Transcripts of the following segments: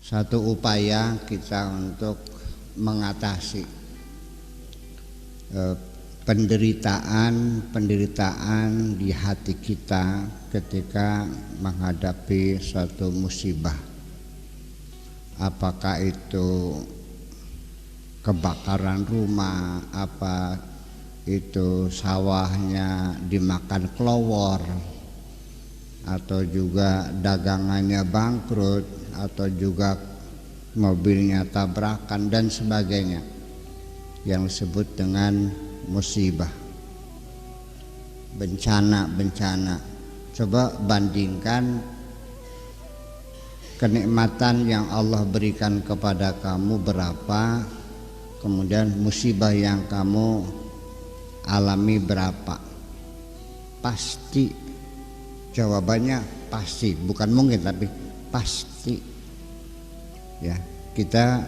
satu upaya kita untuk mengatasi penderitaan di hati kita ketika menghadapi suatu musibah. Apakah itu kebakaran rumah, apa itu sawahnya dimakan kelowor, atau juga dagangannya bangkrut, atau juga mobilnya tabrakan dan sebagainya, yang disebut dengan musibah, bencana. Coba bandingkan kenikmatan yang Allah berikan kepada kamu berapa, kemudian musibah yang kamu alami berapa. Pasti jawabannya pasti, bukan mungkin tapi pasti ya, kita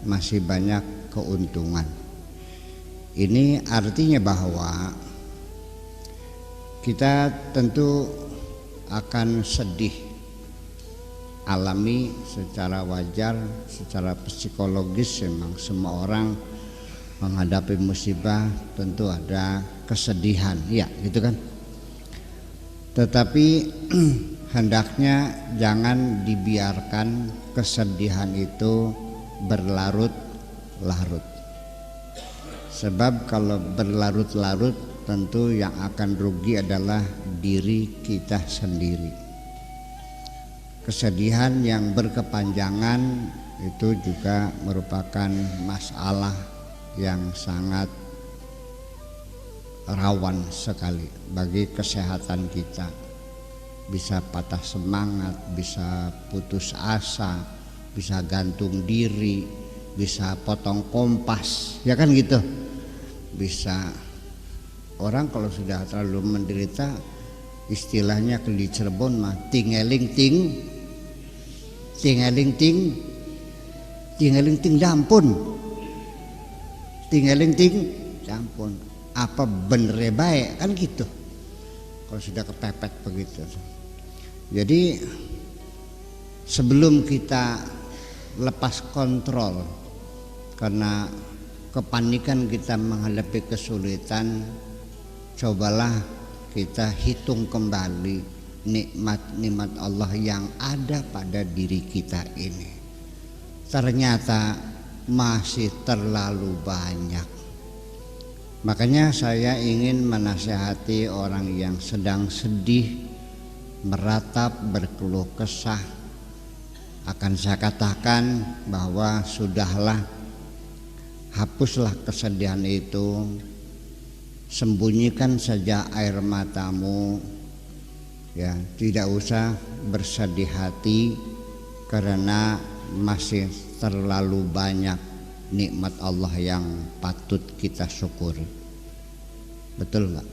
masih banyak keuntungan. Ini artinya bahwa kita tentu akan sedih, alami secara wajar, secara psikologis. Memang semua orang menghadapi musibah tentu ada kesedihan, ya gitu kan. Tetapi hendaknya jangan dibiarkan kesedihan itu berlarut-larut. Sebab kalau berlarut-larut tentu yang akan rugi adalah diri kita sendiri. Kesedihan yang berkepanjangan itu juga merupakan masalah yang sangat rawan sekali bagi kesehatan kita. Bisa patah semangat, bisa putus asa, bisa gantung diri, bisa potong kompas, ya kan gitu. Bisa, orang kalau sudah terlalu menderita, istilahnya di Cirebon mah tingeling ting dampun, tingeling ting dampun. Apa bener baik kan gitu kalau sudah kepepet begitu. Jadi sebelum kita lepas kontrol karena kepanikan kita menghadapi kesulitan, cobalah kita hitung kembali nikmat-nikmat Allah yang ada pada diri kita ini. Ternyata masih terlalu banyak. Makanya saya ingin menasihati orang yang sedang sedih, meratap, berkeluh kesah. Akan saya katakan bahwa sudahlah, hapuslah kesedihan itu, sembunyikan saja air matamu, ya, tidak usah bersedih hati karena masih terlalu banyak nikmat Allah yang patut kita syukuri. Betul nggak?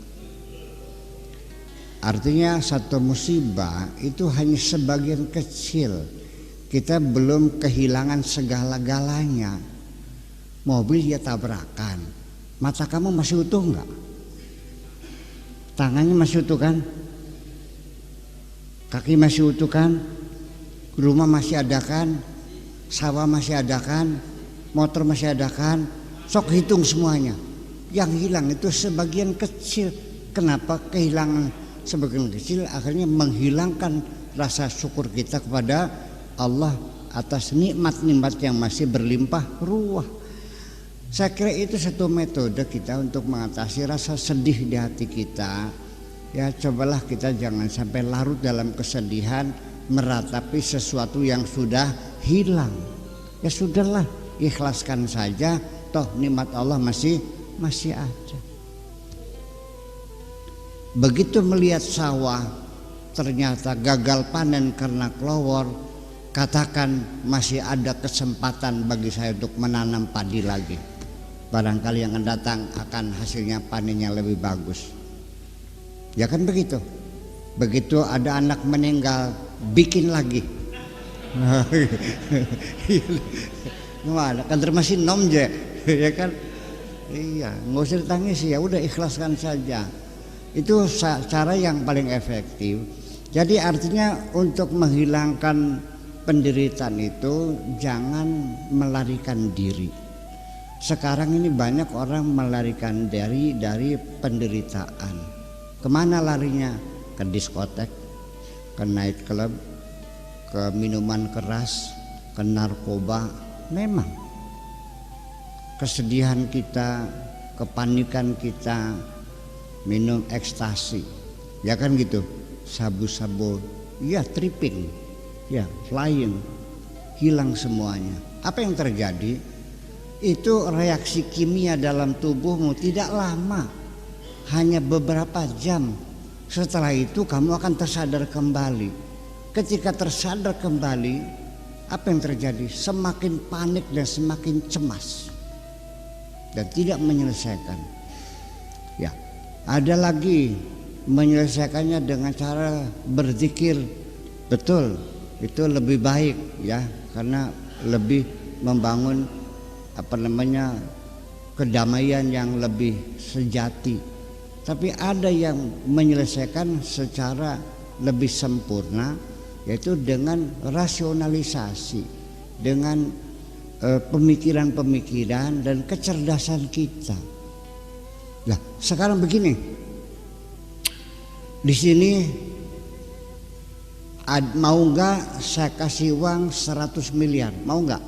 Artinya satu musibah itu hanya sebagian kecil. Kita belum kehilangan segala-galanya. Mobil ya tabrakan, mata kamu masih utuh nggak? Tangannya masih utuh kan? Kaki masih utuh kan? Rumah masih ada kan? Sawah masih ada kan? Motor masih ada kan? Sok hitung semuanya. Yang hilang itu sebagian kecil. Kenapa kehilangan sebagian kecil? Akhirnya menghilangkan rasa syukur kita kepada Allah atas nikmat-nikmat yang masih berlimpah ruah. Saya kira itu satu metode kita untuk mengatasi rasa sedih di hati kita. Ya, cobalah kita jangan sampai larut dalam kesedihan meratapi sesuatu yang sudah hilang. Ya sudahlah, ikhlaskan saja, toh nikmat Allah masih ada. Begitu melihat sawah ternyata gagal panen karena kelowor, katakan masih ada kesempatan bagi saya untuk menanam padi lagi. Barangkali yang akan datang akan hasilnya panennya lebih bagus. Ya kan begitu. Begitu ada anak meninggal, bikin lagi. Gimana? Kan termasih nom je, ya kan? Iya, nggak usah ditangis, ya udah ikhlaskan saja. Itu cara yang paling efektif. Jadi artinya untuk menghilangkan penderitaan itu jangan melarikan diri. Sekarang ini banyak orang melarikan diri dari penderitaan. Kemana larinya? Ke diskotek, ke night club, ke minuman keras, ke narkoba. Memang kesedihan kita, kepanikan kita, minum ekstasi, ya kan gitu, sabu-sabu, ya tripping, ya flying, hilang semuanya. Apa yang terjadi? Itu reaksi kimia dalam tubuhmu tidak lama, hanya beberapa jam. Setelah itu kamu akan tersadar kembali. Ketika tersadar kembali, apa yang terjadi? Semakin panik dan semakin cemas dan tidak menyelesaikan. Ya, ada lagi menyelesaikannya dengan cara berzikir. Betul, itu lebih baik ya, karena lebih membangun kedamaian yang lebih sejati. Tapi ada yang menyelesaikan secara lebih sempurna, yaitu dengan rasionalisasi, dengan pemikiran-pemikiran dan kecerdasan kita. Nah, sekarang begini, di sini mau nggak saya kasih uang 100 miliar, mau nggak?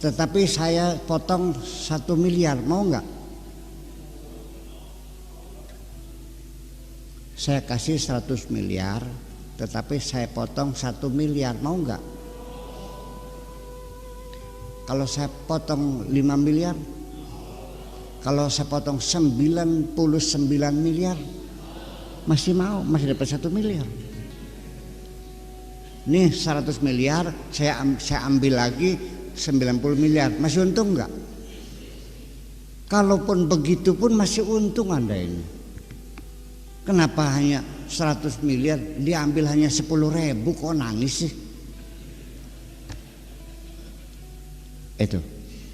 Tetapi saya potong 1 miliar, mau nggak? Saya kasih 100 miliar, tetapi saya potong 1 miliar, mau nggak? Kalau saya potong 5 miliar, kalau saya potong 99 miliar, masih mau, masih dapat 1 miliar. Nih 100 miliar, saya ambil lagi 90 miliar, masih untung nggak? Kalaupun begitu pun masih untung Anda ini. Kenapa hanya 100 miliar diambil hanya 10.000, kok nangis sih? Itu.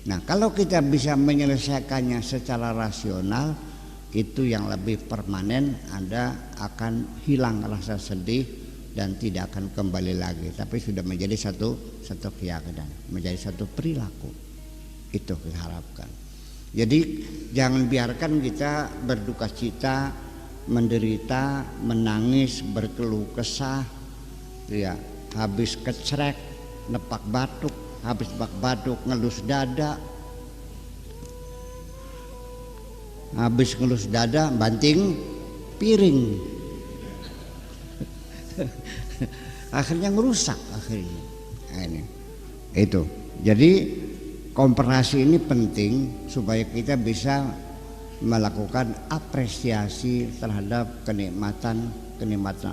Nah, kalau kita bisa menyelesaikannya secara rasional, itu yang lebih permanen. Anda akan hilang rasa sedih dan tidak akan kembali lagi, tapi sudah menjadi satu keyakinan, menjadi satu perilaku. Itu kita harapkan. Jadi jangan biarkan kita berduka cita, menderita, menangis, berkeluh kesah, ya, habis kecrek, nepak batuk, habis bak batuk ngelus dada, habis ngelus dada banting piring, akhirnya ngerusak akhirnya. Nah, ini itu. Jadi komparasi ini penting supaya kita bisa melakukan apresiasi terhadap kenikmatan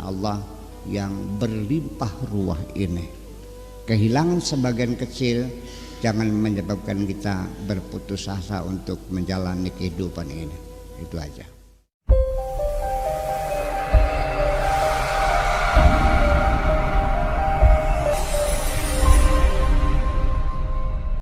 Allah yang berlimpah ruah ini. Kehilangan sebagian kecil jangan menyebabkan kita berputus asa untuk menjalani kehidupan ini. Itu aja.